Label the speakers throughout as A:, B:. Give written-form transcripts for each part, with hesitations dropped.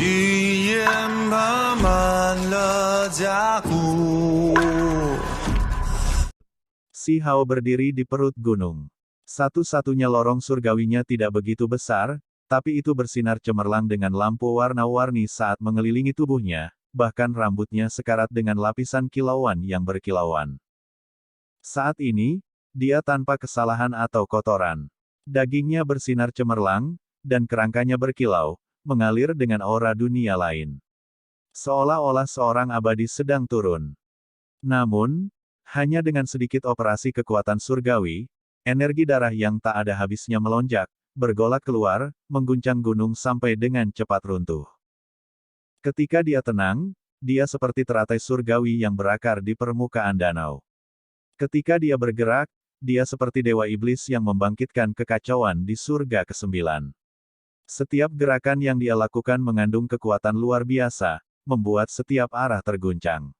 A: 语言爬满了甲骨。
B: Si Hao berdiri di perut gunung. Satu-satunya lorong surgawinya tidak begitu besar, tapi itu bersinar cemerlang dengan lampu warna-warni saat mengelilingi tubuhnya, bahkan rambutnya sekarat dengan lapisan kilauan yang berkilauan. Saat ini, dia tanpa kesalahan atau kotoran. Dagingnya bersinar cemerlang, dan kerangkanya berkilau, mengalir dengan aura dunia lain. Seolah-olah seorang abadi sedang turun. Namun, hanya dengan sedikit operasi kekuatan surgawi, energi darah yang tak ada habisnya melonjak, bergolak keluar, mengguncang gunung sampai dengan cepat runtuh. Ketika dia tenang, dia seperti teratai surgawi yang berakar di permukaan danau. Ketika dia bergerak, dia seperti dewa iblis yang membangkitkan kekacauan di surga ke-9. Setiap gerakan yang dia lakukan mengandung kekuatan luar biasa, membuat setiap arah terguncang.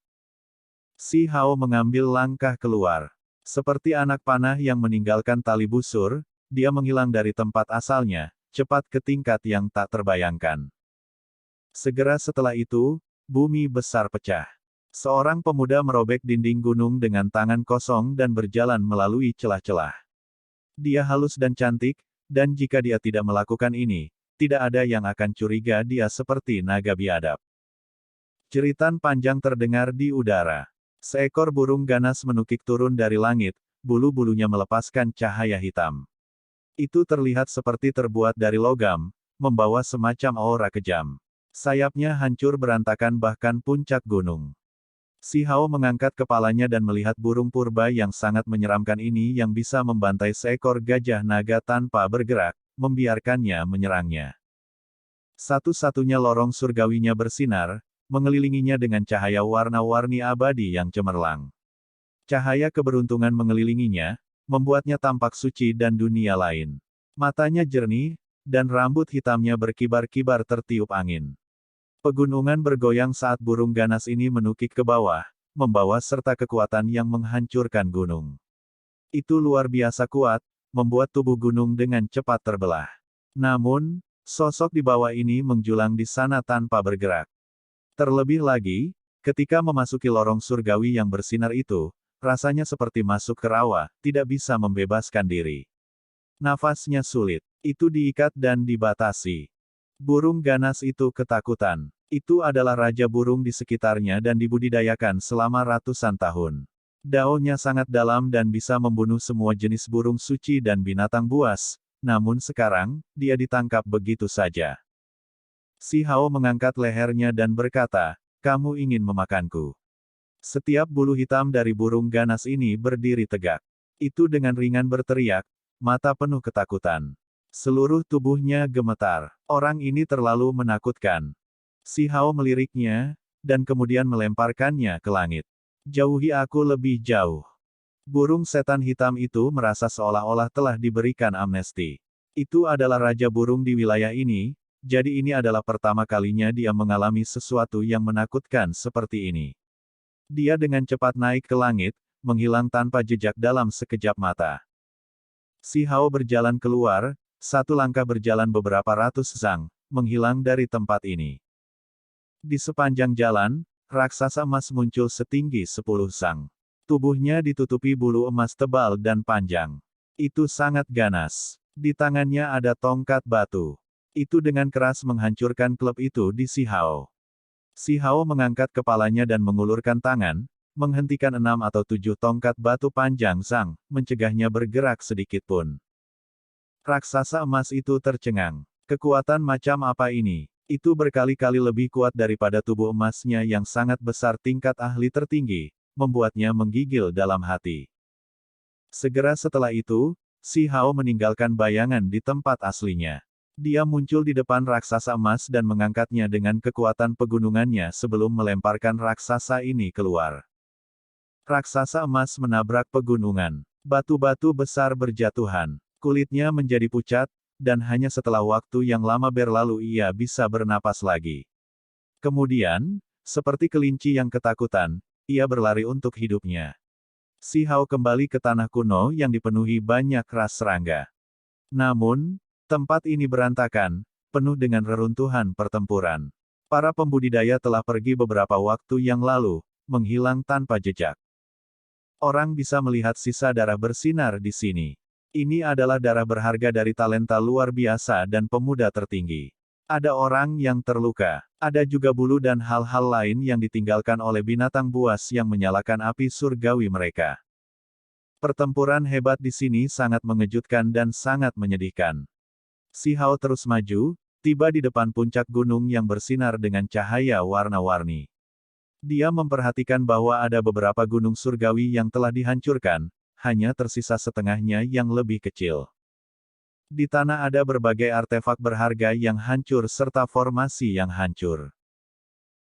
B: Si Hao mengambil langkah keluar. Seperti anak panah yang meninggalkan tali busur, dia menghilang dari tempat asalnya, cepat ke tingkat yang tak terbayangkan. Segera setelah itu, bumi besar pecah. Seorang pemuda merobek dinding gunung dengan tangan kosong dan berjalan melalui celah-celah. Dia halus dan cantik, dan jika dia tidak melakukan ini, tidak ada yang akan curiga dia seperti naga biadab. Jeritan panjang terdengar di udara. Seekor burung ganas menukik turun dari langit, bulu-bulunya melepaskan cahaya hitam. Itu terlihat seperti terbuat dari logam, membawa semacam aura kejam. Sayapnya hancur berantakan bahkan puncak gunung. Si Hao mengangkat kepalanya dan melihat burung purba yang sangat menyeramkan ini yang bisa membantai seekor gajah naga tanpa bergerak, membiarkannya menyerangnya. Satu-satunya lorong surgawinya bersinar, mengelilinginya dengan cahaya warna-warni abadi yang cemerlang. Cahaya keberuntungan mengelilinginya, membuatnya tampak suci dan dunia lain. Matanya jernih, dan rambut hitamnya berkibar-kibar tertiup angin. Pegunungan bergoyang saat burung ganas ini menukik ke bawah, membawa serta kekuatan yang menghancurkan gunung. Itu luar biasa kuat, membuat tubuh gunung dengan cepat terbelah. Namun, sosok di bawah ini menjulang di sana tanpa bergerak. Terlebih lagi, ketika memasuki lorong surgawi yang bersinar itu, rasanya seperti masuk ke rawa, tidak bisa membebaskan diri. Nafasnya sulit. Itu diikat dan dibatasi. Burung ganas itu ketakutan. Itu adalah raja burung di sekitarnya dan dibudidayakan selama ratusan tahun. Daunnya sangat dalam dan bisa membunuh semua jenis burung suci dan binatang buas, namun sekarang, dia ditangkap begitu saja. Si Hao mengangkat lehernya dan berkata, "Kamu ingin memakanku." Setiap bulu hitam dari burung ganas ini berdiri tegak. Itu dengan ringan berteriak, mata penuh ketakutan. Seluruh tubuhnya gemetar. Orang ini terlalu menakutkan. Si Hao meliriknya, dan kemudian melemparkannya ke langit. "Jauhi aku lebih jauh." Burung setan hitam itu merasa seolah-olah telah diberikan amnesti. Itu adalah raja burung di wilayah ini, jadi ini adalah pertama kalinya dia mengalami sesuatu yang menakutkan seperti ini. Dia dengan cepat naik ke langit, menghilang tanpa jejak dalam sekejap mata. Si Hao berjalan keluar, satu langkah berjalan beberapa ratus zang, menghilang dari tempat ini. Di sepanjang jalan, raksasa emas muncul setinggi 10 zang. Tubuhnya ditutupi bulu emas tebal dan panjang. Itu sangat ganas. Di tangannya ada tongkat batu. Itu dengan keras menghancurkan klub itu di Si Hao. Si Hao mengangkat kepalanya dan mengulurkan tangan, menghentikan 6 atau 7 tongkat batu panjang Zhang, mencegahnya bergerak sedikit pun. Raksasa emas itu tercengang. Kekuatan macam apa ini? Itu berkali-kali lebih kuat daripada tubuh emasnya yang sangat besar tingkat ahli tertinggi, membuatnya menggigil dalam hati. Segera setelah itu, Si Hao meninggalkan bayangan di tempat aslinya. Dia muncul di depan raksasa emas dan mengangkatnya dengan kekuatan pegunungannya sebelum melemparkan raksasa ini keluar. Raksasa emas menabrak pegunungan. Batu-batu besar berjatuhan. Kulitnya menjadi pucat, dan hanya setelah waktu yang lama berlalu ia bisa bernapas lagi. Kemudian, seperti kelinci yang ketakutan, ia berlari untuk hidupnya. Si Hao kembali ke tanah kuno yang dipenuhi banyak ras serangga. Namun, tempat ini berantakan, penuh dengan reruntuhan pertempuran. Para pembudidaya telah pergi beberapa waktu yang lalu, menghilang tanpa jejak. Orang bisa melihat sisa darah bersinar di sini. Ini adalah darah berharga dari talenta luar biasa dan pemuda tertinggi. Ada orang yang terluka. Ada juga bulu dan hal-hal lain yang ditinggalkan oleh binatang buas yang menyalakan api surgawi mereka. Pertempuran hebat di sini sangat mengejutkan dan sangat menyedihkan. Si Hao terus maju, tiba di depan puncak gunung yang bersinar dengan cahaya warna-warni. Dia memperhatikan bahwa ada beberapa gunung surgawi yang telah dihancurkan, hanya tersisa setengahnya yang lebih kecil. Di tanah ada berbagai artefak berharga yang hancur serta formasi yang hancur.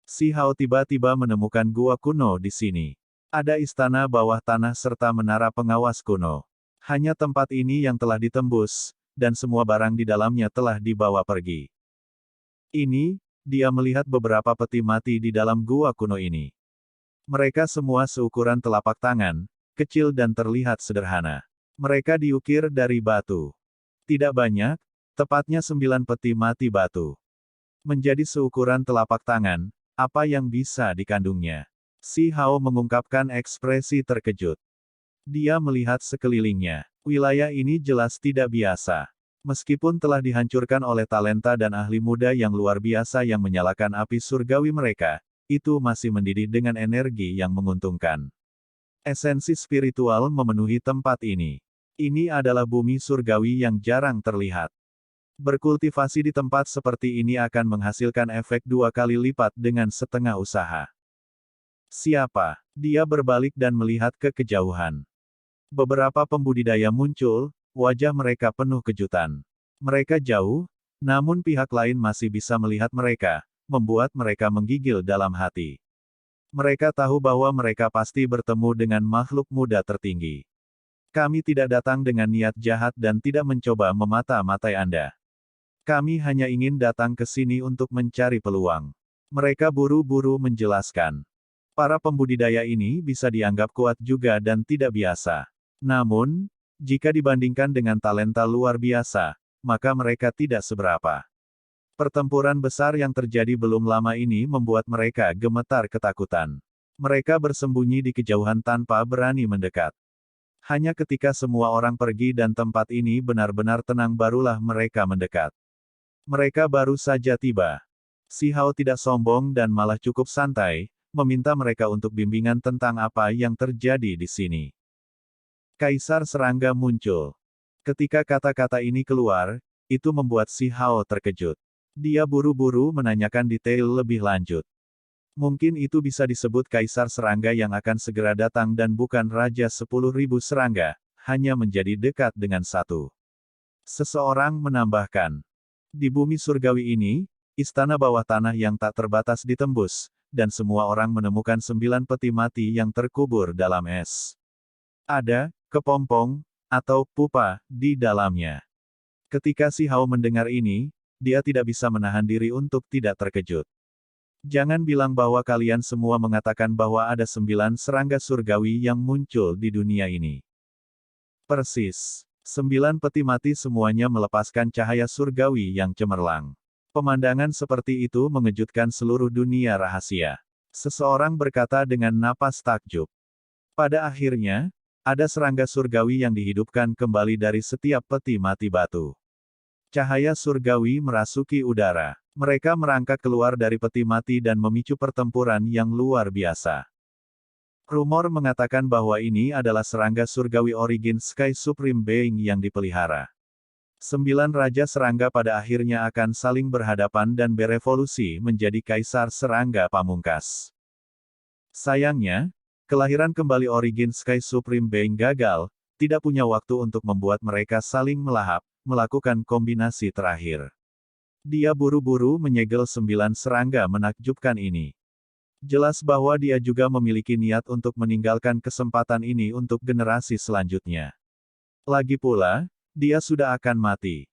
B: Si Hao tiba-tiba menemukan gua kuno di sini. Ada istana bawah tanah serta menara pengawas kuno. Hanya tempat ini yang telah ditembus, dan semua barang di dalamnya telah dibawa pergi. Ini, dia melihat beberapa peti mati di dalam gua kuno ini. Mereka semua seukuran telapak tangan, kecil dan terlihat sederhana. Mereka diukir dari batu. Tidak banyak, tepatnya 9 peti mati batu. Menjadi seukuran telapak tangan, apa yang bisa dikandungnya? Si Hao mengungkapkan ekspresi terkejut. Dia melihat sekelilingnya. Wilayah ini jelas tidak biasa. Meskipun telah dihancurkan oleh talenta dan ahli muda yang luar biasa yang menyalakan api surgawi mereka, itu masih mendidih dengan energi yang menguntungkan. Esensi spiritual memenuhi tempat ini. Ini adalah bumi surgawi yang jarang terlihat. Berkultivasi di tempat seperti ini akan menghasilkan efek 2 kali lipat dengan setengah usaha. Siapa? Dia berbalik dan melihat ke kejauhan. Beberapa pembudidaya muncul, wajah mereka penuh kejutan. Mereka jauh, namun pihak lain masih bisa melihat mereka, membuat mereka menggigil dalam hati. Mereka tahu bahwa mereka pasti bertemu dengan makhluk muda tertinggi. Kami tidak datang dengan niat jahat dan tidak mencoba memata-matai Anda. Kami hanya ingin datang ke sini untuk mencari peluang. Mereka buru-buru menjelaskan. Para pembudidaya ini bisa dianggap kuat juga dan tidak biasa. Namun, jika dibandingkan dengan talenta luar biasa, maka mereka tidak seberapa. Pertempuran besar yang terjadi belum lama ini membuat mereka gemetar ketakutan. Mereka bersembunyi di kejauhan tanpa berani mendekat. Hanya ketika semua orang pergi dan tempat ini benar-benar tenang barulah mereka mendekat. Mereka baru saja tiba. Si Hao tidak sombong dan malah cukup santai, meminta mereka untuk bimbingan tentang apa yang terjadi di sini. Kaisar serangga muncul. Ketika kata-kata ini keluar, itu membuat si Hao terkejut. Dia buru-buru menanyakan detail lebih lanjut. Mungkin itu bisa disebut kaisar serangga yang akan segera datang dan bukan raja 10.000 serangga, hanya menjadi dekat dengan satu. Seseorang menambahkan. Di bumi surgawi ini, istana bawah tanah yang tak terbatas ditembus, dan semua orang menemukan 9 peti mati yang terkubur dalam es. Ada kepompong, atau pupa, di dalamnya. Ketika si Hao mendengar ini, dia tidak bisa menahan diri untuk tidak terkejut. Jangan bilang bahwa kalian semua mengatakan bahwa ada 9 serangga surgawi yang muncul di dunia ini. Persis. 9 peti mati semuanya melepaskan cahaya surgawi yang cemerlang. Pemandangan seperti itu mengejutkan seluruh dunia rahasia. Seseorang berkata dengan napas takjub. Pada akhirnya, ada serangga surgawi yang dihidupkan kembali dari setiap peti mati batu. Cahaya surgawi merasuki udara. Mereka merangkak keluar dari peti mati dan memicu pertempuran yang luar biasa. Rumor mengatakan bahwa ini adalah serangga surgawi Origin Sky Supreme Being yang dipelihara. 9 raja serangga pada akhirnya akan saling berhadapan dan berevolusi menjadi kaisar serangga pamungkas. Sayangnya, kelahiran kembali Origin Sky Supreme Being gagal, tidak punya waktu untuk membuat mereka saling melahap, melakukan kombinasi terakhir. Dia buru-buru menyegel 9 serangga menakjubkan ini. Jelas bahwa dia juga memiliki niat untuk meninggalkan kesempatan ini untuk generasi selanjutnya. Lagi pula, dia sudah akan mati.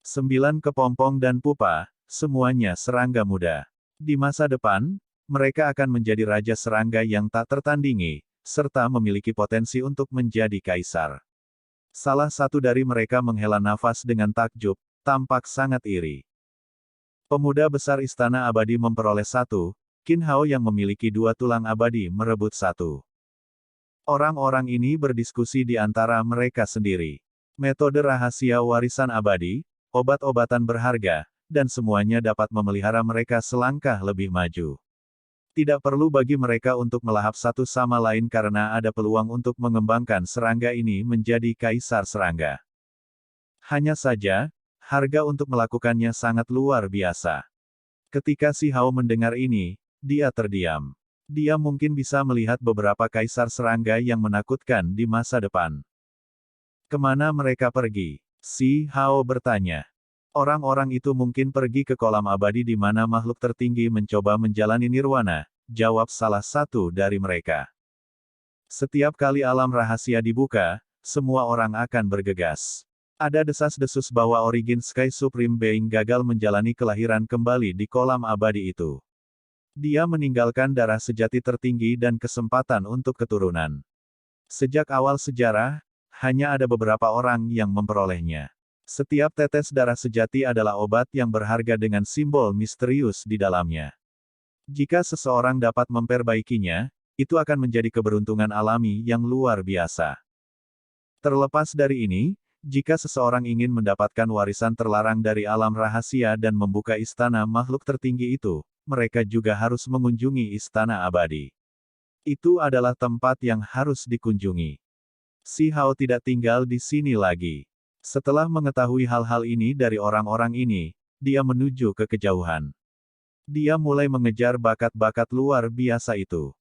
B: 9 kepompong dan pupa, semuanya serangga muda. Di masa depan, mereka akan menjadi raja serangga yang tak tertandingi, serta memiliki potensi untuk menjadi kaisar. Salah satu dari mereka menghela nafas dengan takjub, tampak sangat iri. Pemuda besar Istana Abadi memperoleh 1, Qin Hao yang memiliki 2 tulang abadi merebut 1. Orang-orang ini berdiskusi di antara mereka sendiri. Metode rahasia warisan abadi, obat-obatan berharga, dan semuanya dapat memelihara mereka selangkah lebih maju. Tidak perlu bagi mereka untuk melahap satu sama lain karena ada peluang untuk mengembangkan serangga ini menjadi kaisar serangga. Hanya saja, harga untuk melakukannya sangat luar biasa. Ketika Si Hao mendengar ini, dia terdiam. Dia mungkin bisa melihat beberapa kaisar serangga yang menakutkan di masa depan. Kemana mereka pergi? Si Hao bertanya. Orang-orang itu mungkin pergi ke kolam abadi di mana makhluk tertinggi mencoba menjalani nirwana, jawab salah satu dari mereka. Setiap kali alam rahasia dibuka, semua orang akan bergegas. Ada desas-desus bahwa Origin Sky Supreme Being gagal menjalani kelahiran kembali di kolam abadi itu. Dia meninggalkan darah sejati tertinggi dan kesempatan untuk keturunan. Sejak awal sejarah, hanya ada beberapa orang yang memperolehnya. Setiap tetes darah sejati adalah obat yang berharga dengan simbol misterius di dalamnya. Jika seseorang dapat memperbaikinya, itu akan menjadi keberuntungan alami yang luar biasa. Terlepas dari ini, jika seseorang ingin mendapatkan warisan terlarang dari alam rahasia dan membuka istana makhluk tertinggi itu, mereka juga harus mengunjungi istana abadi. Itu adalah tempat yang harus dikunjungi. Si Hao tidak tinggal di sini lagi. Setelah mengetahui hal-hal ini dari orang-orang ini, dia menuju ke kejauhan. Dia mulai mengejar bakat-bakat luar biasa itu.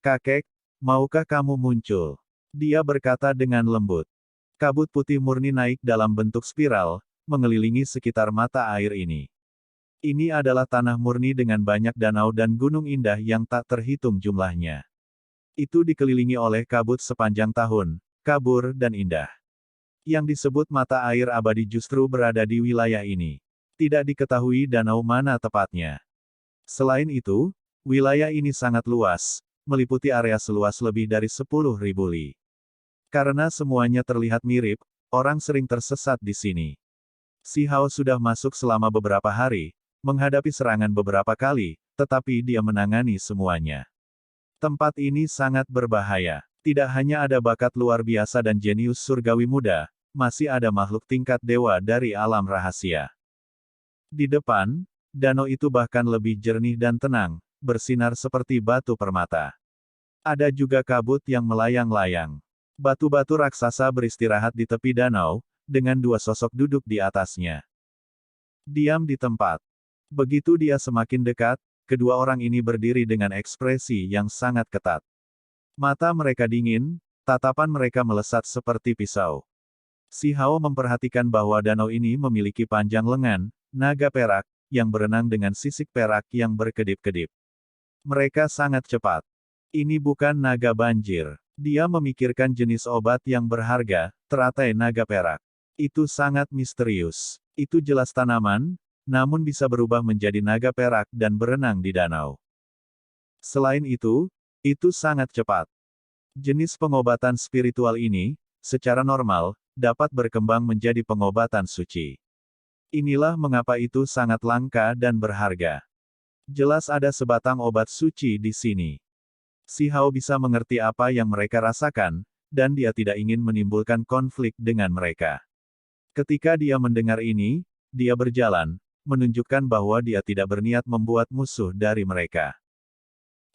B: Kakek, maukah kamu muncul? Dia berkata dengan lembut. Kabut putih murni naik dalam bentuk spiral, mengelilingi sekitar mata air ini. Ini adalah tanah murni dengan banyak danau dan gunung indah yang tak terhitung jumlahnya. Itu dikelilingi oleh kabut sepanjang tahun, kabur dan indah. Yang disebut mata air abadi justru berada di wilayah ini. Tidak diketahui danau mana tepatnya. Selain itu, wilayah ini sangat luas, meliputi area seluas lebih dari 10.000 li. Karena semuanya terlihat mirip, orang sering tersesat di sini. Si Hao sudah masuk selama beberapa hari, menghadapi serangan beberapa kali, tetapi dia menangani semuanya. Tempat ini sangat berbahaya. Tidak hanya ada bakat luar biasa dan jenius surgawi muda, masih ada makhluk tingkat dewa dari alam rahasia. Di depan, danau itu bahkan lebih jernih dan tenang, bersinar seperti batu permata. Ada juga kabut yang melayang-layang. Batu-batu raksasa beristirahat di tepi danau, dengan 2 sosok duduk di atasnya. Diam di tempat. Begitu dia semakin dekat, kedua orang ini berdiri dengan ekspresi yang sangat ketat. Mata mereka dingin, tatapan mereka melesat seperti pisau. Si Hao memperhatikan bahwa danau ini memiliki panjang lengan, naga perak, yang berenang dengan sisik perak yang berkedip-kedip. Mereka sangat cepat. Ini bukan naga banjir. Dia memikirkan jenis obat yang berharga, teratai naga perak. Itu sangat misterius. Itu jelas tanaman, namun bisa berubah menjadi naga perak dan berenang di danau. Selain itu sangat cepat. Jenis pengobatan spiritual ini, secara normal, dapat berkembang menjadi pengobatan suci. Inilah mengapa itu sangat langka dan berharga. Jelas ada sebatang obat suci di sini. Si Hao bisa mengerti apa yang mereka rasakan, dan dia tidak ingin menimbulkan konflik dengan mereka. Ketika dia mendengar ini, dia berjalan, menunjukkan bahwa dia tidak berniat membuat musuh dari mereka.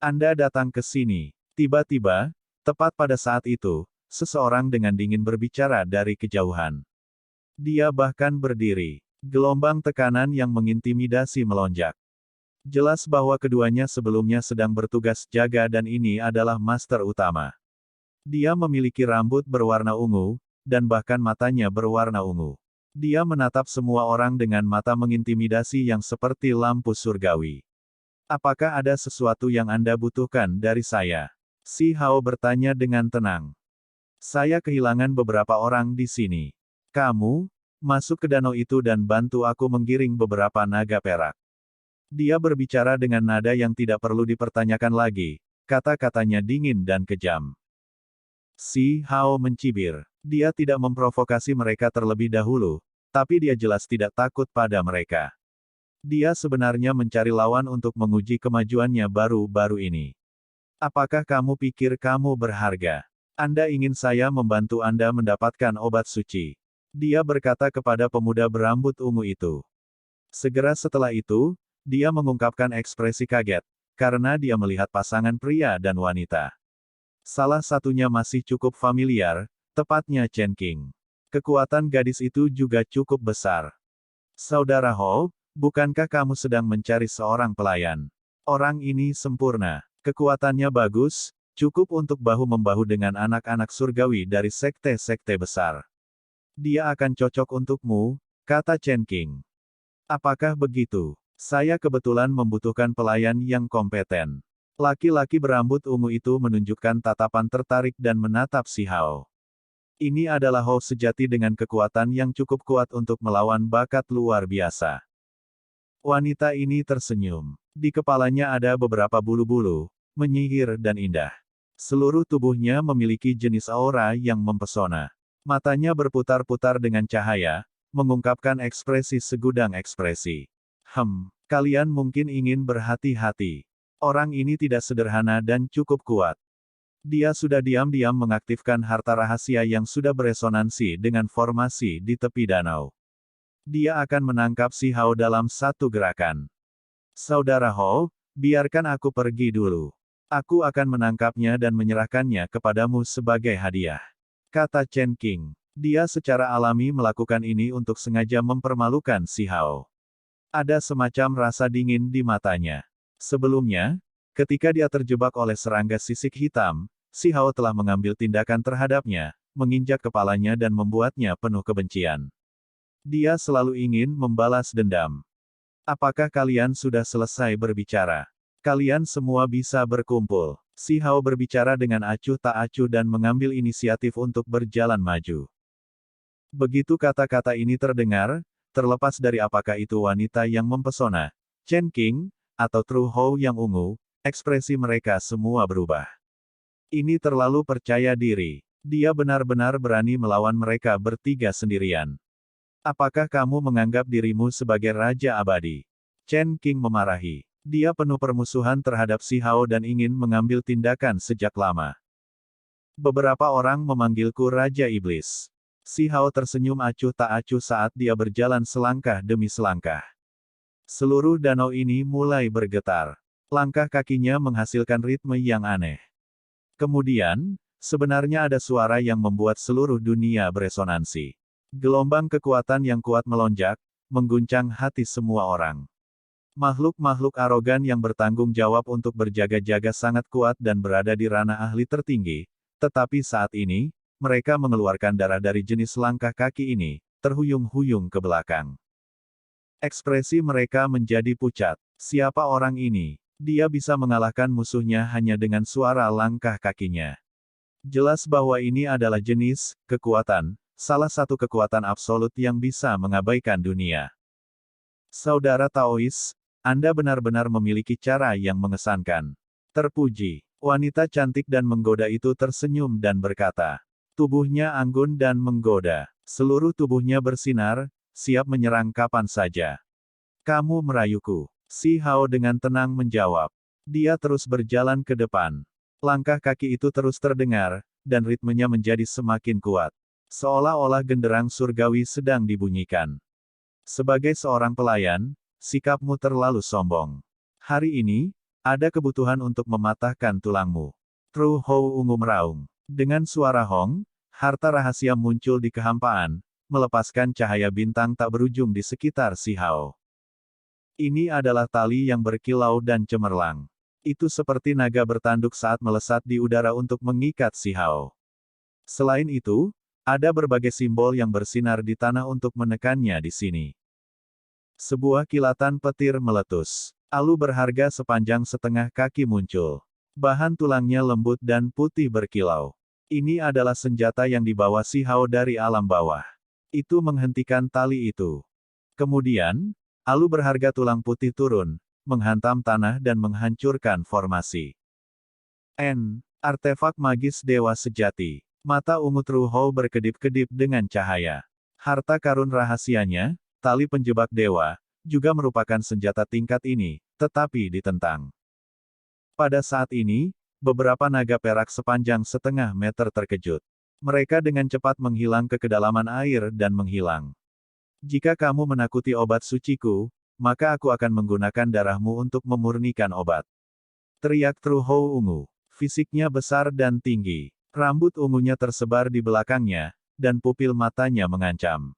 B: Anda datang ke sini. Tiba-tiba, tepat pada saat itu, seseorang dengan dingin berbicara dari kejauhan. Dia bahkan berdiri. Gelombang tekanan yang mengintimidasi melonjak. Jelas bahwa keduanya sebelumnya sedang bertugas jaga dan ini adalah master utama. Dia memiliki rambut berwarna ungu, dan bahkan matanya berwarna ungu. Dia menatap semua orang dengan mata mengintimidasi yang seperti lampu surgawi. Apakah ada sesuatu yang Anda butuhkan dari saya? Si Hao bertanya dengan tenang. Saya kehilangan beberapa orang di sini. Kamu, masuk ke danau itu dan bantu aku menggiring beberapa naga perak. Dia berbicara dengan nada yang tidak perlu dipertanyakan lagi, kata-katanya dingin dan kejam. Si Hao mencibir. Dia tidak memprovokasi mereka terlebih dahulu, tapi dia jelas tidak takut pada mereka. Dia sebenarnya mencari lawan untuk menguji kemajuannya baru-baru ini. Apakah kamu pikir kamu berharga? Anda ingin saya membantu Anda mendapatkan obat suci? Dia berkata kepada pemuda berambut ungu itu. Segera setelah itu, dia mengungkapkan ekspresi kaget, karena dia melihat pasangan pria dan wanita. Salah satunya masih cukup familiar, tepatnya Chen Qing. Kekuatan gadis itu juga cukup besar. Saudara Hou, bukankah kamu sedang mencari seorang pelayan? Orang ini sempurna. Kekuatannya bagus, cukup untuk bahu-membahu dengan anak-anak surgawi dari sekte-sekte besar. Dia akan cocok untukmu, kata Chen Qing. Apakah begitu? Saya kebetulan membutuhkan pelayan yang kompeten. Laki-laki berambut ungu itu menunjukkan tatapan tertarik dan menatap si Hao. Ini adalah Hou sejati dengan kekuatan yang cukup kuat untuk melawan bakat luar biasa. Wanita ini tersenyum. Di kepalanya ada beberapa bulu-bulu, menyihir dan indah. Seluruh tubuhnya memiliki jenis aura yang mempesona. Matanya berputar-putar dengan cahaya, mengungkapkan ekspresi segudang ekspresi. Kalian mungkin ingin berhati-hati. Orang ini tidak sederhana dan cukup kuat. Dia sudah diam-diam mengaktifkan harta rahasia yang sudah beresonansi dengan formasi di tepi danau. Dia akan menangkap si Hao dalam satu gerakan. Saudara Hou, biarkan aku pergi dulu. Aku akan menangkapnya dan menyerahkannya kepadamu sebagai hadiah. Kata Chen Qing. Dia secara alami melakukan ini untuk sengaja mempermalukan si Hao. Ada semacam rasa dingin di matanya. Sebelumnya, ketika dia terjebak oleh serangga sisik hitam, si Hao telah mengambil tindakan terhadapnya, menginjak kepalanya dan membuatnya penuh kebencian. Dia selalu ingin membalas dendam. Apakah kalian sudah selesai berbicara? Kalian semua bisa berkumpul. Si Hao berbicara dengan acuh tak acuh dan mengambil inisiatif untuk berjalan maju. Begitu kata-kata ini terdengar, terlepas dari apakah itu wanita yang mempesona, Chen Qing, atau True Hou yang ungu, ekspresi mereka semua berubah. Ini terlalu percaya diri. Dia benar-benar berani melawan mereka bertiga sendirian. Apakah kamu menganggap dirimu sebagai Raja Abadi? Chen Qing memarahi. Dia penuh permusuhan terhadap si Hao dan ingin mengambil tindakan sejak lama. Beberapa orang memanggilku Raja Iblis. Si Hao tersenyum acuh tak acuh saat dia berjalan selangkah demi selangkah. Seluruh danau ini mulai bergetar. Langkah kakinya menghasilkan ritme yang aneh. Kemudian, sebenarnya ada suara yang membuat seluruh dunia beresonansi. Gelombang kekuatan yang kuat melonjak, mengguncang hati semua orang. Makhluk-makhluk arogan yang bertanggung jawab untuk berjaga-jaga sangat kuat dan berada di ranah ahli tertinggi, tetapi saat ini, mereka mengeluarkan darah dari jenis langkah kaki ini, terhuyung-huyung ke belakang. Ekspresi mereka menjadi pucat. Siapa orang ini? Dia bisa mengalahkan musuhnya hanya dengan suara langkah kakinya. Jelas bahwa ini adalah jenis kekuatan, salah satu kekuatan absolut yang bisa mengabaikan dunia. Saudara Taois, Anda benar-benar memiliki cara yang mengesankan. Terpuji. Wanita cantik dan menggoda itu tersenyum dan berkata. Tubuhnya anggun dan menggoda. Seluruh tubuhnya bersinar, siap menyerang kapan saja. Kamu merayuku. Si Hao dengan tenang menjawab. Dia terus berjalan ke depan. Langkah kaki itu terus terdengar, dan ritmenya menjadi semakin kuat. Seolah-olah genderang surgawi sedang dibunyikan. Sebagai seorang pelayan, sikapmu terlalu sombong. Hari ini, ada kebutuhan untuk mematahkan tulangmu. True Hou ungu meraung. Dengan suara hong, harta rahasia muncul di kehampaan, melepaskan cahaya bintang tak berujung di sekitar si Hao. Ini adalah tali yang berkilau dan cemerlang. Itu seperti naga bertanduk saat melesat di udara untuk mengikat si Hao. Selain itu, ada berbagai simbol yang bersinar di tanah untuk menekannya di sini. Sebuah kilatan petir meletus. Alu berharga sepanjang setengah kaki muncul. Bahan tulangnya lembut dan putih berkilau. Ini adalah senjata yang dibawa si Hao dari alam bawah. Itu menghentikan tali itu. Kemudian, alu berharga tulang putih turun, menghantam tanah dan menghancurkan formasi. Artefak magis dewa sejati. Mata ungu True Hou berkedip-kedip dengan cahaya. Harta karun rahasianya, tali penjebak dewa, juga merupakan senjata tingkat ini, tetapi ditentang. Pada saat ini, beberapa naga perak sepanjang setengah meter terkejut. Mereka dengan cepat menghilang ke kedalaman air dan menghilang. Jika kamu menakuti obat suciku, maka aku akan menggunakan darahmu untuk memurnikan obat. Teriak Tru Hou ungu. Fisiknya besar dan tinggi. Rambut ungunya tersebar di belakangnya, dan pupil matanya mengancam.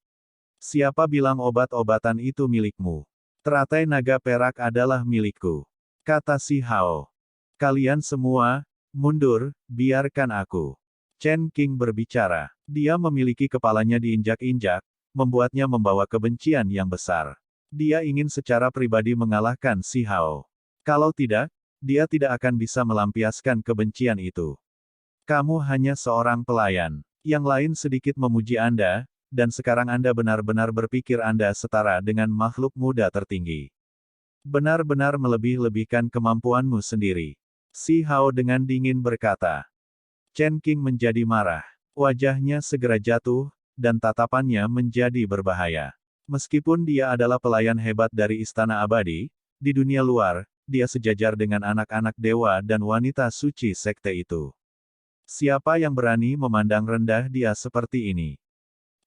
B: Siapa bilang obat-obatan itu milikmu? Teratai naga perak adalah milikku, kata Si Hao. Kalian semua, mundur, biarkan aku. Chen Qing berbicara. Dia memiliki kepalanya diinjak-injak, membuatnya membawa kebencian yang besar. Dia ingin secara pribadi mengalahkan Si Hao. Kalau tidak, dia tidak akan bisa melampiaskan kebencian itu. Kamu hanya seorang pelayan. Yang lain sedikit memuji Anda, dan sekarang Anda benar-benar berpikir Anda setara dengan makhluk muda tertinggi. Benar-benar melebih-lebihkan kemampuanmu sendiri. Si Hao dengan dingin berkata. Chen Qing menjadi marah. Wajahnya segera jatuh, dan tatapannya menjadi berbahaya. Meskipun dia adalah pelayan hebat dari Istana Abadi, di dunia luar, dia sejajar dengan anak-anak dewa dan wanita suci sekte itu. Siapa yang berani memandang rendah dia seperti ini?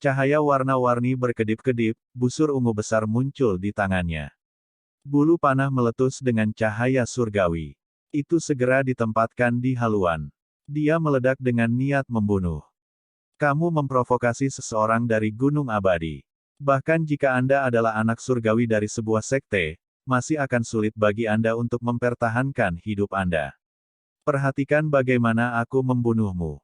B: Cahaya warna-warni berkedip-kedip, busur ungu besar muncul di tangannya. Bulu panah meletus dengan cahaya surgawi. Itu segera ditempatkan di haluan. Dia meledak dengan niat membunuh. Kamu memprovokasi seseorang dari Gunung Abadi. Bahkan jika Anda adalah anak surgawi dari sebuah sekte, masih akan sulit bagi Anda untuk mempertahankan hidup Anda. Perhatikan bagaimana aku membunuhmu.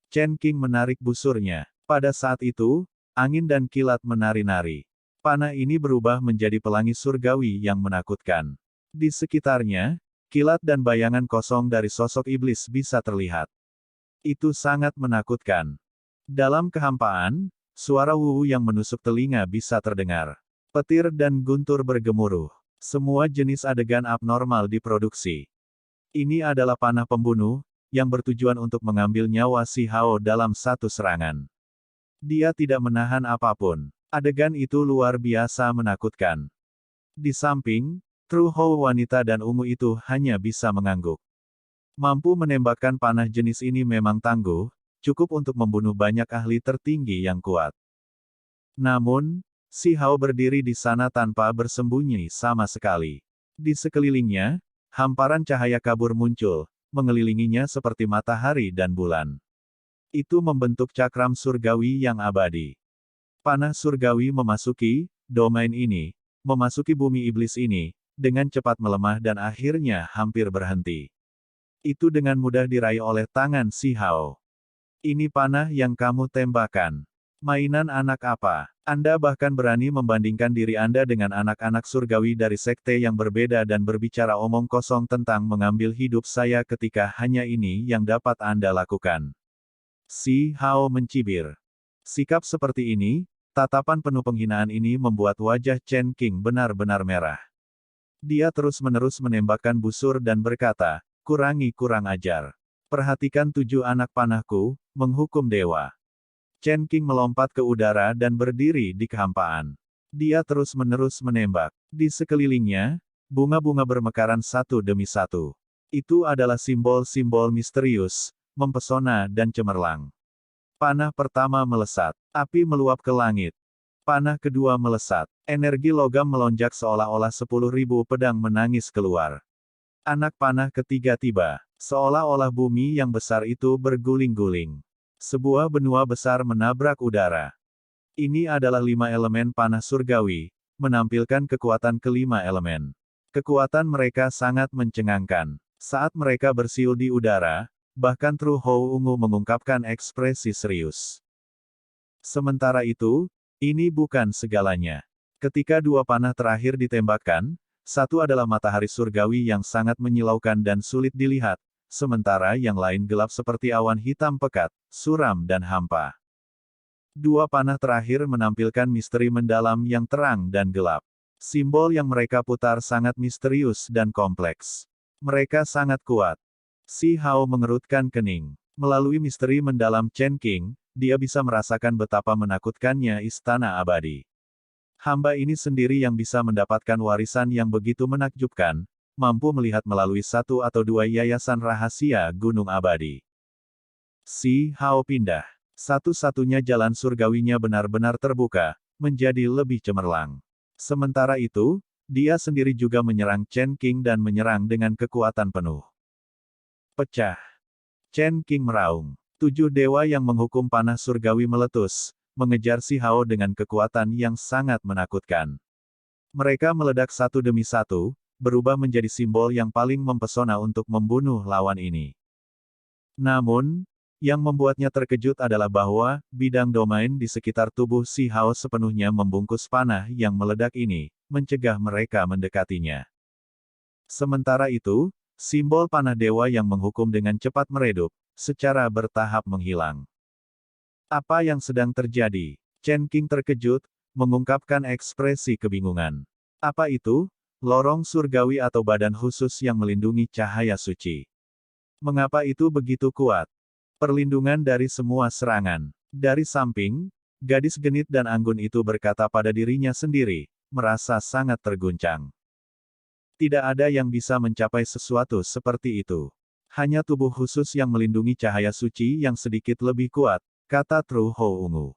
B: Chen Qing menarik busurnya. Pada saat itu, angin dan kilat menari-nari. Panah ini berubah menjadi pelangi surgawi yang menakutkan. Di sekitarnya, kilat dan bayangan kosong dari sosok iblis bisa terlihat. Itu sangat menakutkan. Dalam kehampaan, suara wuwu yang menusuk telinga bisa terdengar. Petir dan guntur bergemuruh. Semua jenis adegan abnormal diproduksi. Ini adalah panah pembunuh, yang bertujuan untuk mengambil nyawa Si Hao dalam satu serangan. Dia tidak menahan apapun. Adegan itu luar biasa menakutkan. Di samping, Tru Hou wanita dan ungu itu hanya bisa mengangguk. Mampu menembakkan panah jenis ini memang tangguh, cukup untuk membunuh banyak ahli tertinggi yang kuat. Namun, Si Hao berdiri di sana tanpa bersembunyi sama sekali. Di sekelilingnya, hamparan cahaya kabur muncul, mengelilinginya seperti matahari dan bulan. Itu membentuk cakram surgawi yang abadi. Panah surgawi memasuki domain ini, memasuki bumi iblis ini, dengan cepat melemah dan akhirnya hampir berhenti. Itu dengan mudah diraih oleh tangan Si Hao. Ini panah yang kamu tembakan. Mainan anak apa? Anda bahkan berani membandingkan diri Anda dengan anak-anak surgawi dari sekte yang berbeda dan berbicara omong kosong tentang mengambil hidup saya ketika hanya ini yang dapat Anda lakukan. Si Hao mencibir. Sikap seperti ini, tatapan penuh penghinaan ini membuat wajah Chen Qing benar-benar merah. Dia terus-menerus menembakkan busur dan berkata, kurang ajar. Perhatikan 7 anak panahku, menghukum dewa. Chen Qing melompat ke udara dan berdiri di kehampaan. Dia terus-menerus menembak. Di sekelilingnya, bunga-bunga bermekaran satu demi satu. Itu adalah simbol-simbol misterius, mempesona dan cemerlang. Panah pertama melesat. Api meluap ke langit. Panah kedua melesat. Energi logam melonjak seolah-olah 10.000 pedang menangis keluar. Anak panah ketiga tiba. Seolah-olah bumi yang besar itu berguling-guling. Sebuah benua besar menabrak udara. Ini adalah 5 elemen panah surgawi, menampilkan kekuatan kelima elemen. Kekuatan mereka sangat mencengangkan. Saat mereka bersiul di udara, bahkan Tru Hou ungu mengungkapkan ekspresi serius. Sementara itu, ini bukan segalanya. Ketika 2 panah terakhir ditembakkan, satu adalah matahari surgawi yang sangat menyilaukan dan sulit dilihat, sementara yang lain gelap seperti awan hitam pekat, suram dan hampa. 2 panah terakhir menampilkan misteri mendalam yang terang dan gelap. Simbol yang mereka putar sangat misterius dan kompleks. Mereka sangat kuat. Si Hao mengerutkan kening. Melalui misteri mendalam Chen Qing, dia bisa merasakan betapa menakutkannya Istana Abadi. Hamba ini sendiri yang bisa mendapatkan warisan yang begitu menakjubkan, mampu melihat melalui satu atau dua yayasan rahasia gunung abadi. Si Hao pindah. Satu-satunya jalan surgawinya benar-benar terbuka, menjadi lebih cemerlang. Sementara itu, dia sendiri juga menyerang Chen Qing dan menyerang dengan kekuatan penuh. Pecah. Chen Qing meraung. 7 dewa yang menghukum panah surgawi meletus, mengejar si Hao dengan kekuatan yang sangat menakutkan. Mereka meledak satu demi satu, berubah menjadi simbol yang paling mempesona untuk membunuh lawan ini. Namun, yang membuatnya terkejut adalah bahwa, bidang domain di sekitar tubuh si Hao sepenuhnya membungkus panah yang meledak ini, mencegah mereka mendekatinya. Sementara itu, simbol panah dewa yang menghukum dengan cepat meredup, secara bertahap menghilang. Apa yang sedang terjadi? Chen Qing terkejut, mengungkapkan ekspresi kebingungan. Apa itu? Lorong surgawi atau badan khusus yang melindungi cahaya suci. Mengapa itu begitu kuat? Perlindungan dari semua serangan. Dari samping, gadis genit dan anggun itu berkata pada dirinya sendiri, merasa sangat terguncang. Tidak ada yang bisa mencapai sesuatu seperti itu. Hanya tubuh khusus yang melindungi cahaya suci yang sedikit lebih kuat, kata Tru Hou Ungu.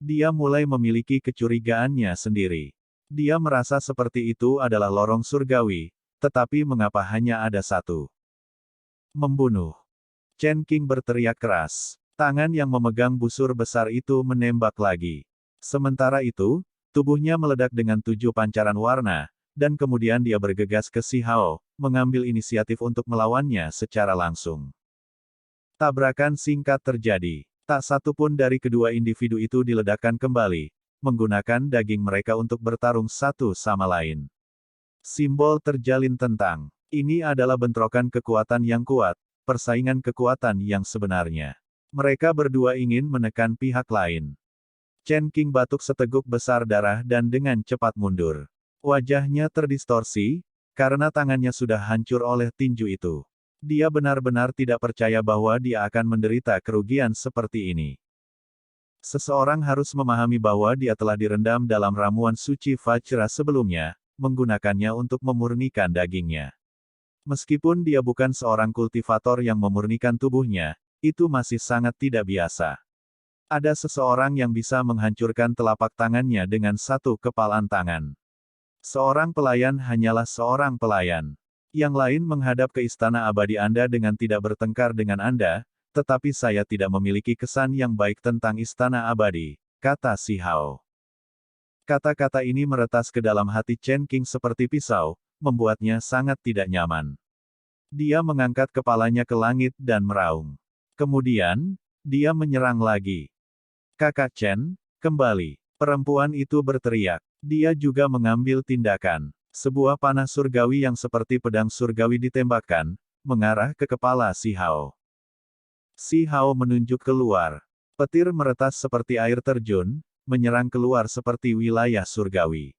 B: Dia mulai memiliki kecurigaannya sendiri. Dia merasa seperti itu adalah lorong surgawi, tetapi mengapa hanya ada satu? Membunuh. Chen Qing berteriak keras. Tangan yang memegang busur besar itu menembak lagi. Sementara itu, tubuhnya meledak dengan 7 pancaran warna, dan kemudian dia bergegas ke si Hao, mengambil inisiatif untuk melawannya secara langsung. Tabrakan singkat terjadi. Tak satu pun dari kedua individu itu diledakkan kembali, menggunakan daging mereka untuk bertarung satu sama lain. Simbol terjalin tentang. Ini adalah bentrokan kekuatan yang kuat, persaingan kekuatan yang sebenarnya. Mereka berdua ingin menekan pihak lain. Chen Qing batuk seteguk besar darah dan dengan cepat mundur. Wajahnya terdistorsi, karena tangannya sudah hancur oleh tinju itu. Dia benar-benar tidak percaya bahwa dia akan menderita kerugian seperti ini. Seseorang harus memahami bahwa dia telah direndam dalam ramuan suci Vajra sebelumnya, menggunakannya untuk memurnikan dagingnya. Meskipun dia bukan seorang kultivator yang memurnikan tubuhnya, itu masih sangat tidak biasa. Ada seseorang yang bisa menghancurkan telapak tangannya dengan satu kepalan tangan. Seorang pelayan hanyalah seorang pelayan. Yang lain menghadap ke istana abadi Anda dengan tidak bertengkar dengan Anda, tetapi saya tidak memiliki kesan yang baik tentang istana abadi, kata si Hao. Kata-kata ini meretas ke dalam hati Chen Qing seperti pisau, membuatnya sangat tidak nyaman. Dia mengangkat kepalanya ke langit dan meraung. Kemudian, dia menyerang lagi. Kakak Chen, kembali. Perempuan itu berteriak. Dia juga mengambil tindakan. Sebuah panah surgawi yang seperti pedang surgawi ditembakkan, mengarah ke kepala si Hao. Si Hao menunjuk keluar. Petir meretas seperti air terjun, menyerang keluar seperti wilayah surgawi.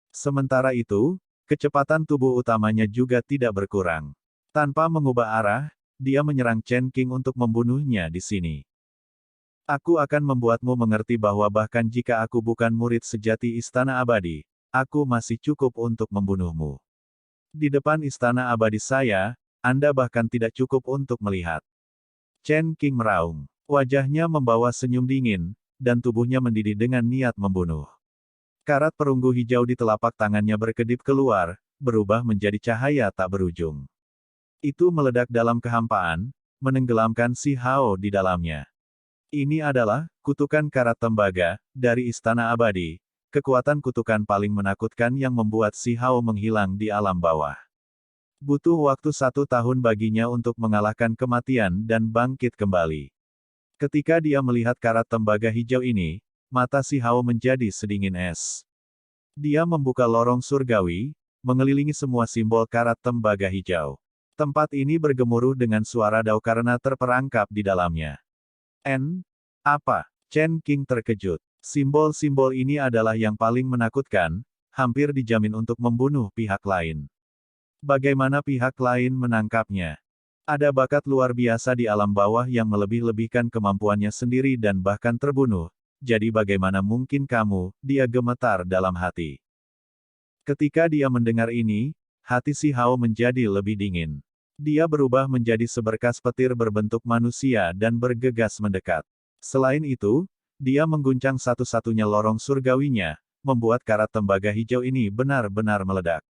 B: Sementara itu, kecepatan tubuh utamanya juga tidak berkurang. Tanpa mengubah arah, dia menyerang Chen Qing untuk membunuhnya di sini. Aku akan membuatmu mengerti bahwa bahkan jika aku bukan murid sejati Istana Abadi, aku masih cukup untuk membunuhmu. Di depan Istana Abadi saya, Anda bahkan tidak cukup untuk melihat. Chen Qing meraung. Wajahnya membawa senyum dingin, dan tubuhnya mendidih dengan niat membunuh. Karat perunggu hijau di telapak tangannya berkedip keluar, berubah menjadi cahaya tak berujung. Itu meledak dalam kehampaan, menenggelamkan si Hao di dalamnya. Ini adalah kutukan karat tembaga dari Istana Abadi, kekuatan kutukan paling menakutkan yang membuat si Hao menghilang di alam bawah. Butuh waktu 1 tahun baginya untuk mengalahkan kematian dan bangkit kembali. Ketika dia melihat karat tembaga hijau ini, mata si Hao menjadi sedingin es. Dia membuka lorong surgawi, mengelilingi semua simbol karat tembaga hijau. Tempat ini bergemuruh dengan suara dao karena terperangkap di dalamnya. Apa? Chen Qing terkejut. Simbol-simbol ini adalah yang paling menakutkan, hampir dijamin untuk membunuh pihak lain. Bagaimana pihak lain menangkapnya? Ada bakat luar biasa di alam bawah yang melebih-lebihkan kemampuannya sendiri dan bahkan terbunuh, jadi bagaimana mungkin kamu, dia gemetar dalam hati. Ketika dia mendengar ini, hati Si Hao menjadi lebih dingin. Dia berubah menjadi seberkas petir berbentuk manusia dan bergegas mendekat. Selain itu, dia mengguncang satu-satunya lorong surgawinya, membuat karat tembaga hijau ini benar-benar meledak.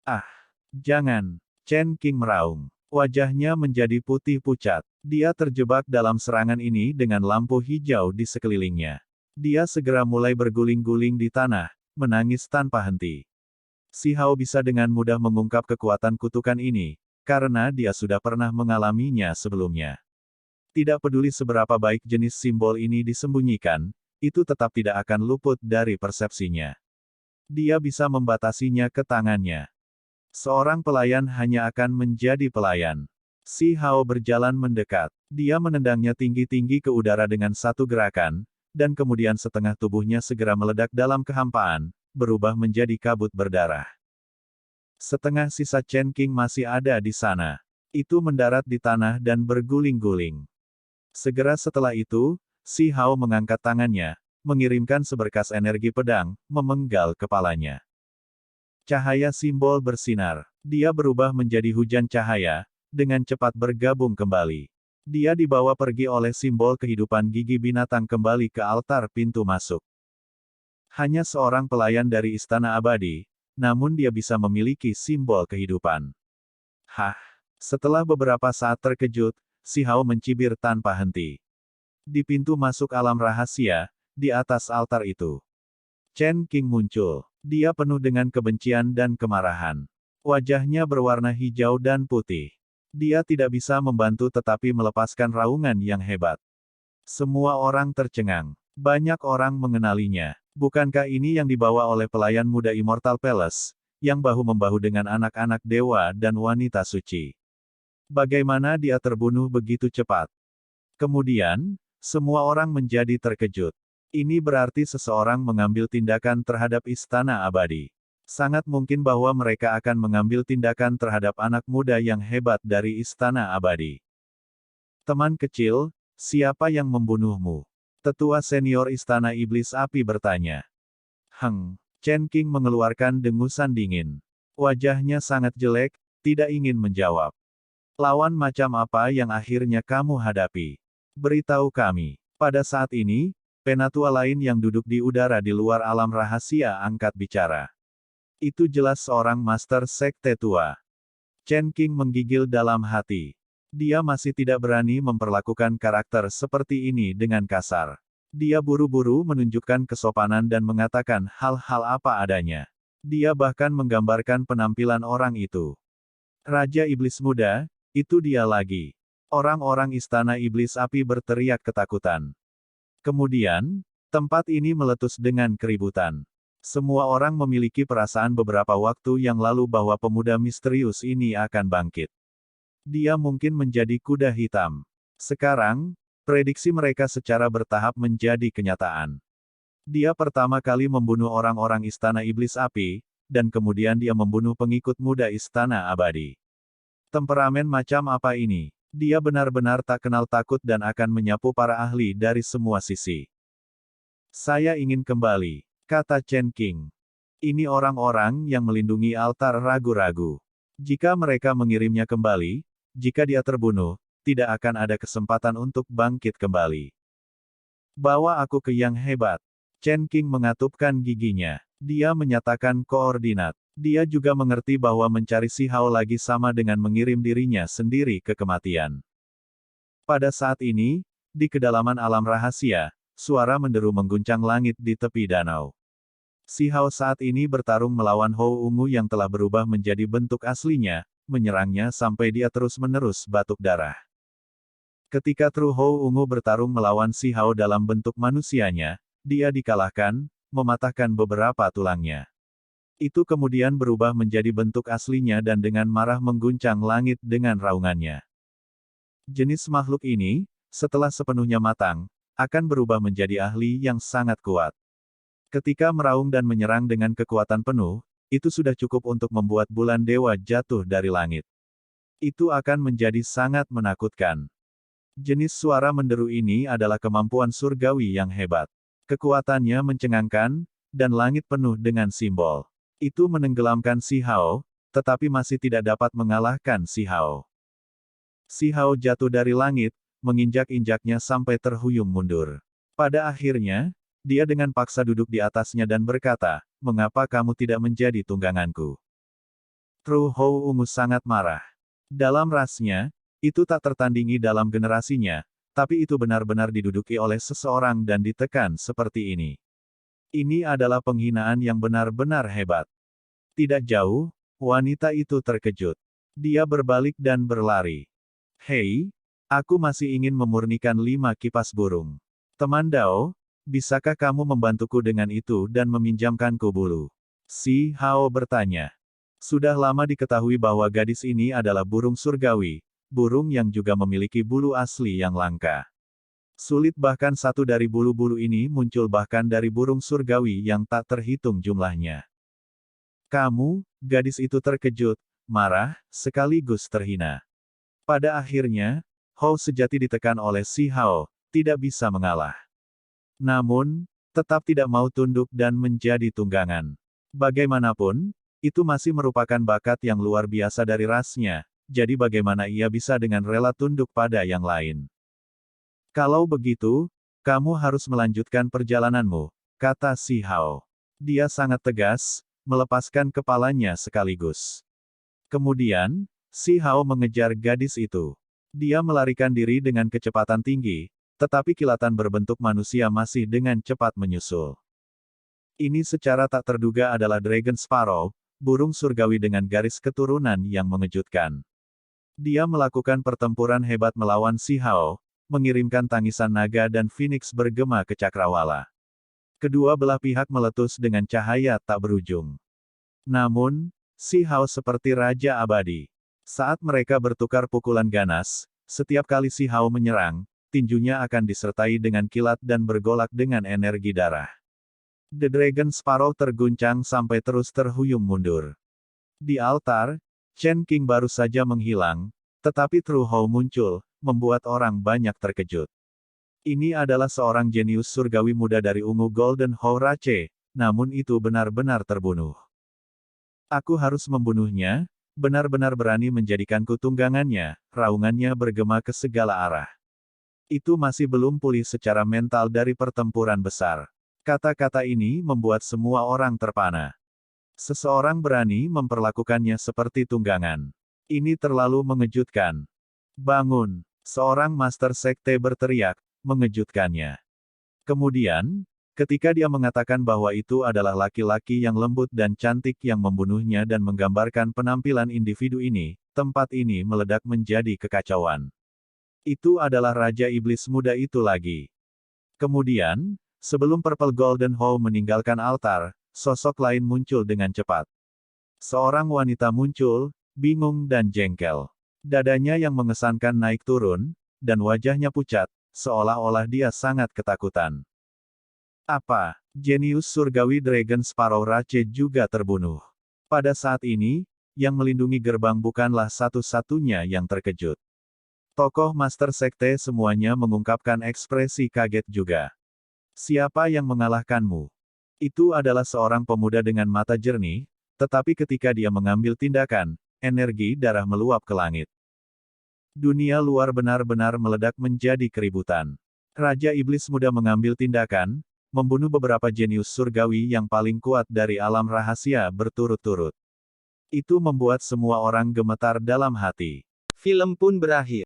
B: Ah, jangan! Chen Qing meraung. Wajahnya menjadi putih pucat. Dia terjebak dalam serangan ini dengan lampu hijau di sekelilingnya. Dia segera mulai berguling-guling di tanah, menangis tanpa henti. Si Hao bisa dengan mudah mengungkap kekuatan kutukan ini, karena dia sudah pernah mengalaminya sebelumnya. Tidak peduli seberapa baik jenis simbol ini disembunyikan, itu tetap tidak akan luput dari persepsinya. Dia bisa membatasinya ke tangannya. Seorang pelayan hanya akan menjadi pelayan. Si Hao berjalan mendekat. Dia menendangnya tinggi-tinggi ke udara dengan satu gerakan, dan kemudian setengah tubuhnya segera meledak dalam kehampaan, berubah menjadi kabut berdarah. Setengah sisa Chen Qing masih ada di sana. Itu mendarat di tanah dan berguling-guling. Segera setelah itu, Si Hao mengangkat tangannya, mengirimkan seberkas energi pedang, memenggal kepalanya. Cahaya simbol bersinar. Dia berubah menjadi hujan cahaya, dengan cepat bergabung kembali. Dia dibawa pergi oleh simbol kehidupan gigi binatang kembali ke altar pintu masuk. Hanya seorang pelayan dari Istana Abadi, namun dia bisa memiliki simbol kehidupan. Hah! Setelah beberapa saat terkejut, Si Hao mencibir tanpa henti. Di pintu masuk alam rahasia, di atas altar itu, Chen Qing muncul. Dia penuh dengan kebencian dan kemarahan. Wajahnya berwarna hijau dan putih. Dia tidak bisa membantu tetapi melepaskan raungan yang hebat. Semua orang tercengang. Banyak orang mengenalinya. Bukankah ini yang dibawa oleh pelayan muda Immortal Palace, yang bahu-membahu dengan anak-anak dewa dan wanita suci? Bagaimana dia terbunuh begitu cepat? Kemudian, semua orang menjadi terkejut. Ini berarti seseorang mengambil tindakan terhadap Istana Abadi. Sangat mungkin bahwa mereka akan mengambil tindakan terhadap anak muda yang hebat dari Istana Abadi. Teman kecil, siapa yang membunuhmu? Tetua senior Istana Iblis Api bertanya. Chen Qing mengeluarkan dengusan dingin. Wajahnya sangat jelek, tidak ingin menjawab. Lawan macam apa yang akhirnya kamu hadapi? Beritahu kami. Pada saat ini, penatua lain yang duduk di udara di luar alam rahasia angkat bicara. Itu jelas seorang master sekte tua. Chen Qing menggigil dalam hati. Dia masih tidak berani memperlakukan karakter seperti ini dengan kasar. Dia buru-buru menunjukkan kesopanan dan mengatakan hal-hal apa adanya. Dia bahkan menggambarkan penampilan orang itu. Raja Iblis Muda, itu dia lagi. Orang-orang Istana Iblis Api berteriak ketakutan. Kemudian, tempat ini meletus dengan keributan. Semua orang memiliki perasaan beberapa waktu yang lalu bahwa pemuda misterius ini akan bangkit. Dia mungkin menjadi kuda hitam. Sekarang, prediksi mereka secara bertahap menjadi kenyataan. Dia pertama kali membunuh orang-orang Istana Iblis Api, dan kemudian dia membunuh pengikut muda Istana Abadi. Temperamen macam apa ini? Dia benar-benar tak kenal takut dan akan menyapu para ahli dari semua sisi. Saya ingin kembali, kata Chen Qing. Ini orang-orang yang melindungi altar ragu-ragu. Jika mereka mengirimnya kembali, jika dia terbunuh, tidak akan ada kesempatan untuk bangkit kembali. Bawa aku ke yang hebat. Chen Qing mengatupkan giginya. Dia menyatakan koordinat. Dia juga mengerti bahwa mencari Si Hao lagi sama dengan mengirim dirinya sendiri ke kematian. Pada saat ini, di kedalaman alam rahasia, suara menderu mengguncang langit di tepi danau. Si Hao saat ini bertarung melawan Hou Ungu yang telah berubah menjadi bentuk aslinya, menyerangnya sampai dia terus-menerus batuk darah. Ketika True Hou Ungu bertarung melawan Si Hao dalam bentuk manusianya, dia dikalahkan, mematahkan beberapa tulangnya. Itu kemudian berubah menjadi bentuk aslinya dan dengan marah mengguncang langit dengan raungannya. Jenis makhluk ini, setelah sepenuhnya matang, akan berubah menjadi ahli yang sangat kuat. Ketika meraung dan menyerang dengan kekuatan penuh, itu sudah cukup untuk membuat bulan dewa jatuh dari langit. Itu akan menjadi sangat menakutkan. Jenis suara menderu ini adalah kemampuan surgawi yang hebat. Kekuatannya mencengangkan, dan langit penuh dengan simbol. Itu menenggelamkan Si Hao, tetapi masih tidak dapat mengalahkan Si Hao. Si Hao jatuh dari langit, menginjak-injaknya sampai terhuyung mundur. Pada akhirnya, dia dengan paksa duduk di atasnya dan berkata, "Mengapa kamu tidak menjadi tungganganku?" Tru Hou Ungu sangat marah. Dalam rasnya, itu tak tertandingi dalam generasinya, tapi itu benar-benar diduduki oleh seseorang dan ditekan seperti ini. Ini adalah penghinaan yang benar-benar hebat. Tidak jauh, wanita itu terkejut. Dia berbalik dan berlari. "Hei, aku masih ingin memurnikan 5 kipas burung. Teman Dao, bisakah kamu membantuku dengan itu dan meminjamkanku bulu?" Si Hao bertanya. Sudah lama diketahui bahwa gadis ini adalah burung surgawi, burung yang juga memiliki bulu asli yang langka. Sulit bahkan satu dari bulu-bulu ini muncul bahkan dari burung surgawi yang tak terhitung jumlahnya. "Kamu," gadis itu terkejut, marah, sekaligus terhina. Pada akhirnya, Hou sejati ditekan oleh Si Hao, tidak bisa mengalah. Namun, tetap tidak mau tunduk dan menjadi tunggangan. Bagaimanapun, itu masih merupakan bakat yang luar biasa dari rasnya, jadi bagaimana ia bisa dengan rela tunduk pada yang lain. "Kalau begitu, kamu harus melanjutkan perjalananmu," kata Si Hao. Dia sangat tegas, melepaskan kepalanya sekaligus. Kemudian, Si Hao mengejar gadis itu. Dia melarikan diri dengan kecepatan tinggi, tetapi kilatan berbentuk manusia masih dengan cepat menyusul. Ini secara tak terduga adalah Dragon Sparrow, burung surgawi dengan garis keturunan yang mengejutkan. Dia melakukan pertempuran hebat melawan Si Hao, mengirimkan tangisan naga dan Phoenix bergema ke cakrawala. Kedua belah pihak meletus dengan cahaya tak berujung. Namun, Si Hao seperti raja abadi. Saat mereka bertukar pukulan ganas, setiap kali Si Hao menyerang, tinjunya akan disertai dengan kilat dan bergolak dengan energi darah. The Dragon Sparrow terguncang sampai terus terhuyung mundur. Di altar, Chen Qing baru saja menghilang, tetapi Tru Hou muncul, membuat orang banyak terkejut. Ini adalah seorang jenius surgawi muda dari ungu Golden Hou Rache, namun itu benar-benar terbunuh. "Aku harus membunuhnya, benar-benar berani menjadikanku tunggangannya," raungannya bergema ke segala arah. Itu masih belum pulih secara mental dari pertempuran besar. Kata-kata ini membuat semua orang terpana. Seseorang berani memperlakukannya seperti tunggangan. Ini terlalu mengejutkan. "Bangun!" Seorang master sekte berteriak, mengejutkannya. Kemudian, ketika dia mengatakan bahwa itu adalah laki-laki yang lembut dan cantik yang membunuhnya dan menggambarkan penampilan individu ini, tempat ini meledak menjadi kekacauan. Itu adalah Raja Iblis Muda itu lagi. Kemudian, sebelum Purple Golden Hou meninggalkan altar, sosok lain muncul dengan cepat. Seorang wanita muncul, bingung dan jengkel. Dadanya yang mengesankan naik turun, dan wajahnya pucat, seolah-olah dia sangat ketakutan. Apa? Jenius surgawi Dragon Sparrow Rache juga terbunuh. Pada saat ini, yang melindungi gerbang bukanlah satu-satunya yang terkejut. Tokoh Master Sekte semuanya mengungkapkan ekspresi kaget juga. "Siapa yang mengalahkanmu?" Itu adalah seorang pemuda dengan mata jernih, tetapi ketika dia mengambil tindakan, energi darah meluap ke langit. Dunia luar benar-benar meledak menjadi keributan. Raja Iblis Muda mengambil tindakan, membunuh beberapa jenius surgawi yang paling kuat dari alam rahasia berturut-turut. Itu membuat semua orang gemetar dalam hati. Film pun berakhir.